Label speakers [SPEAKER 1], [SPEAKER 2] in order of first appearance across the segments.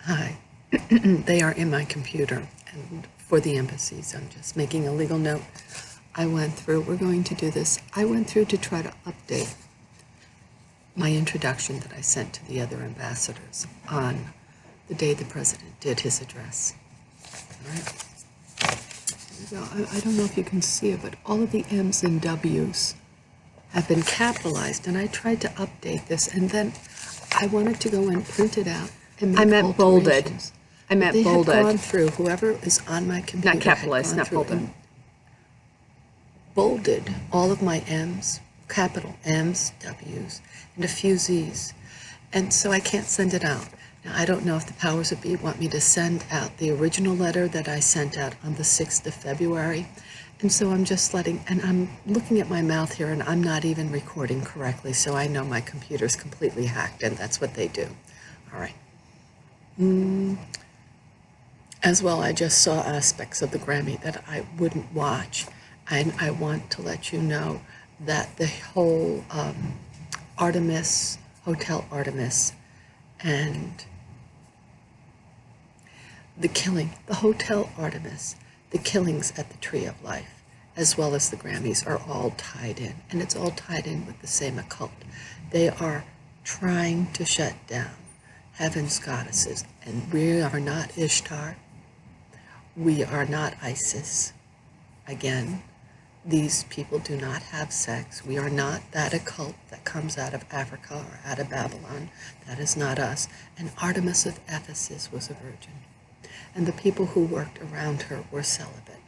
[SPEAKER 1] Hi. They are in my computer, and for the embassies, I'm just making a legal note. We're going to do this. I went through to try to update my introduction that I sent to the other ambassadors on the day the president did his address. All right. Here we go. I don't know if you can see it, but all of the M's and W's have been capitalized, and I tried to update this, and then I wanted to go and print it out and make alterations.
[SPEAKER 2] I meant
[SPEAKER 1] they
[SPEAKER 2] bolded.
[SPEAKER 1] Had gone through, whoever is on my computer.
[SPEAKER 2] Not capitalized, not bolded.
[SPEAKER 1] Bolded all of my M's, capital M's, W's, and a few Z's. And so I can't send it out. Now, I don't know if the powers that be want me to send out the original letter that I sent out on the 6th of February. And so I'm just and I'm looking at my mouth here, and I'm not even recording correctly, so I know my computer's completely hacked, and that's what they do. All right. As well, I just saw aspects of the Grammy that I wouldn't watch, and I want to let you know that the whole Artemis, Hotel Artemis, and the Hotel Artemis, the killings at the Tree of Life, as well as the Grammys, are all tied in, and it's all tied in with the same occult. They are trying to shut down heaven's goddesses, and we are not Ishtar. We are not Isis. Again, these people do not have sex. We are not that occult that comes out of Africa or out of Babylon. That is not us. And Artemis of Ephesus was a virgin, and the people who worked around her were celibate.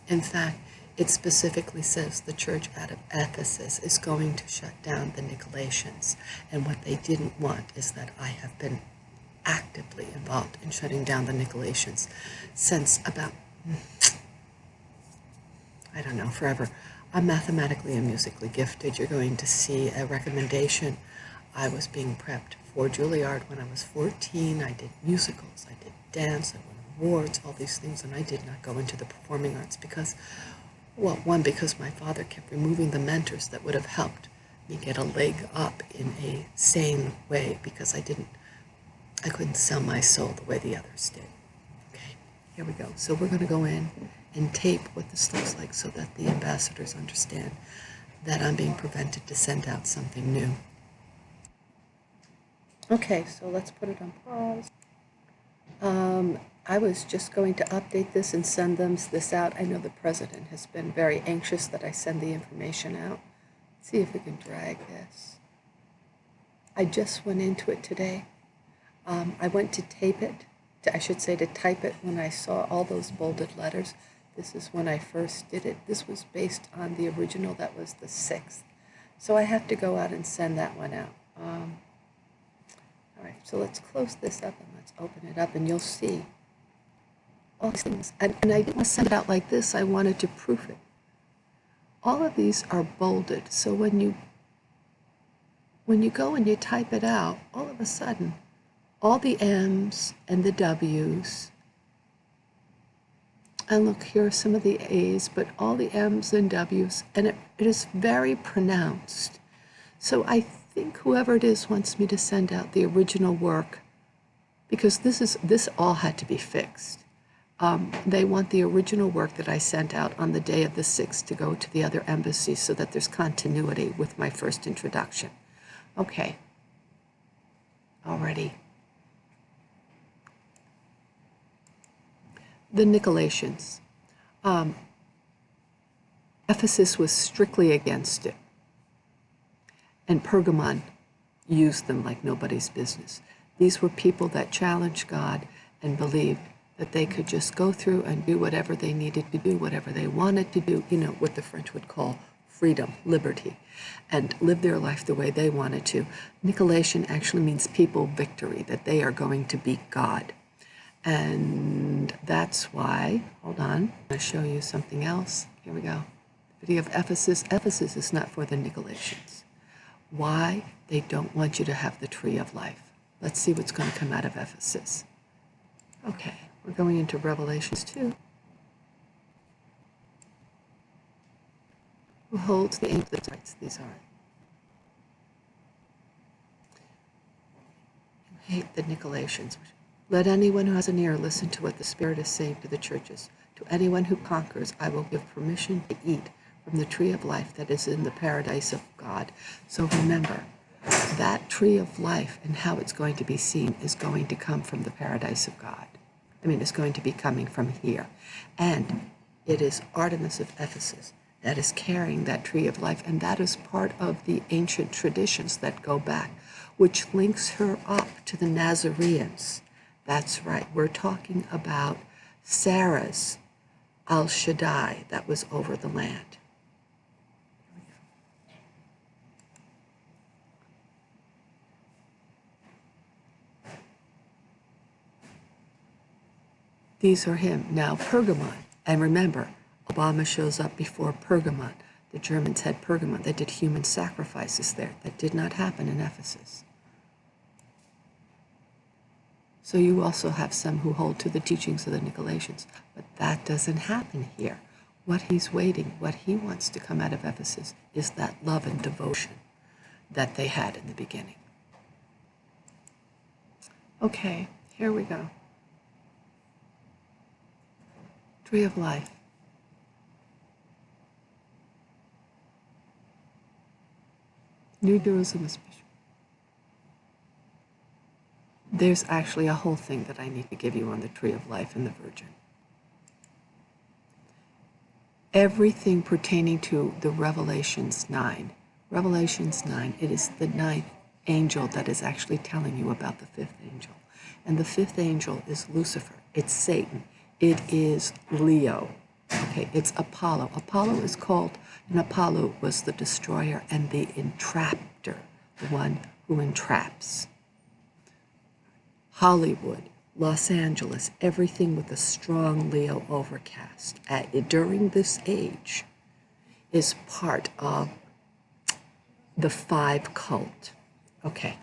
[SPEAKER 1] In fact, it specifically says the church out of Ephesus is going to shut down the Nicolaitans, and what they didn't want is that I have been actively involved in shutting down the Nicolaitans since about, I don't know, forever. I'm mathematically and musically gifted. You're going to see a recommendation. I was being prepped for Juilliard when I was 14. I did musicals, I did dance, I won awards, all these things, and I did not go into the performing arts because, well, one, because my father kept removing the mentors that would have helped me get a leg up in a sane way, because I couldn't sell my soul the way the others did. Okay, here we go. So we're going to go in and tape what this looks like so that the ambassadors understand that I'm being prevented to send out something new. Okay, so let's put it on pause. I was just going to update this and send them this out. I know the president has been very anxious that I send the information out. Let's see if we can drag this. I just went into it today. I went to tape it, to type it when I saw all those bolded letters. This is when I first did it. This was based on the original that was the 6th. So I have to go out and send that one out. All right, so let's close this up and let's open it up, and you'll see all these things. And I didn't want to send it out like this. I wanted to proof it. All of these are bolded. So when you go and you type it out, all of a sudden, all the M's and the W's, and look, here are some of the A's, but all the M's and W's, and it is very pronounced. So I think whoever it is wants me to send out the original work, because this all had to be fixed. They want the original work that I sent out on the day of the 6th to go to the other embassies so that there's continuity with my first introduction. Okay. Alrighty. The Nicolaitans. Ephesus was strictly against it, and Pergamon used them like nobody's business. These were people that challenged God and believed that they could just go through and do whatever they needed to do, whatever they wanted to do, what the French would call freedom, liberty, and live their life the way they wanted to. Nicolaitan actually means people victory, that they are going to beat God. And that's why, hold on, I'm going to show you something else. Here we go. The video of Ephesus. Ephesus is not for the Nicolaitans. Why? They don't want you to have the tree of life. Let's see what's going to come out of Ephesus. Okay, we're going into Revelations 2. Who holds the angel rights? These are. You hate the Nicolaitans. Let anyone who has an ear listen to what the Spirit is saying to the churches. To anyone who conquers, I will give permission to eat from the tree of life that is in the paradise of God. So remember, that tree of life and how it's going to be seen is going to come from the paradise of God. I mean, it's going to be coming from here. And it is Artemis of Ephesus that is carrying that tree of life, and that is part of the ancient traditions that go back, which links her up to the Nazareans. That's right, we're talking about Sarah's Al Shaddai that was over the land. These are him. Now, Pergamon. And remember, Obama shows up before Pergamon. The Germans had Pergamon. They did human sacrifices there. That did not happen in Ephesus. So you also have some who hold to the teachings of the Nicolaitans. But that doesn't happen here. What he's waiting, what he wants to come out of Ephesus is that love and devotion that they had in the beginning. Okay, here we go. Tree of life. New Jerusalem is special. There's actually a whole thing that I need to give you on the tree of life and the Virgin. Everything pertaining to the Revelations 9. Revelations 9, it is the ninth angel that is actually telling you about the fifth angel. And the fifth angel is Lucifer. It's Satan. It is Leo. Okay, it's Apollo. Apollo is called, and Apollo was the destroyer and the entrapper, the one who entraps. Hollywood, Los Angeles, everything with a strong Leo overcast during this age is part of the five cult. Okay,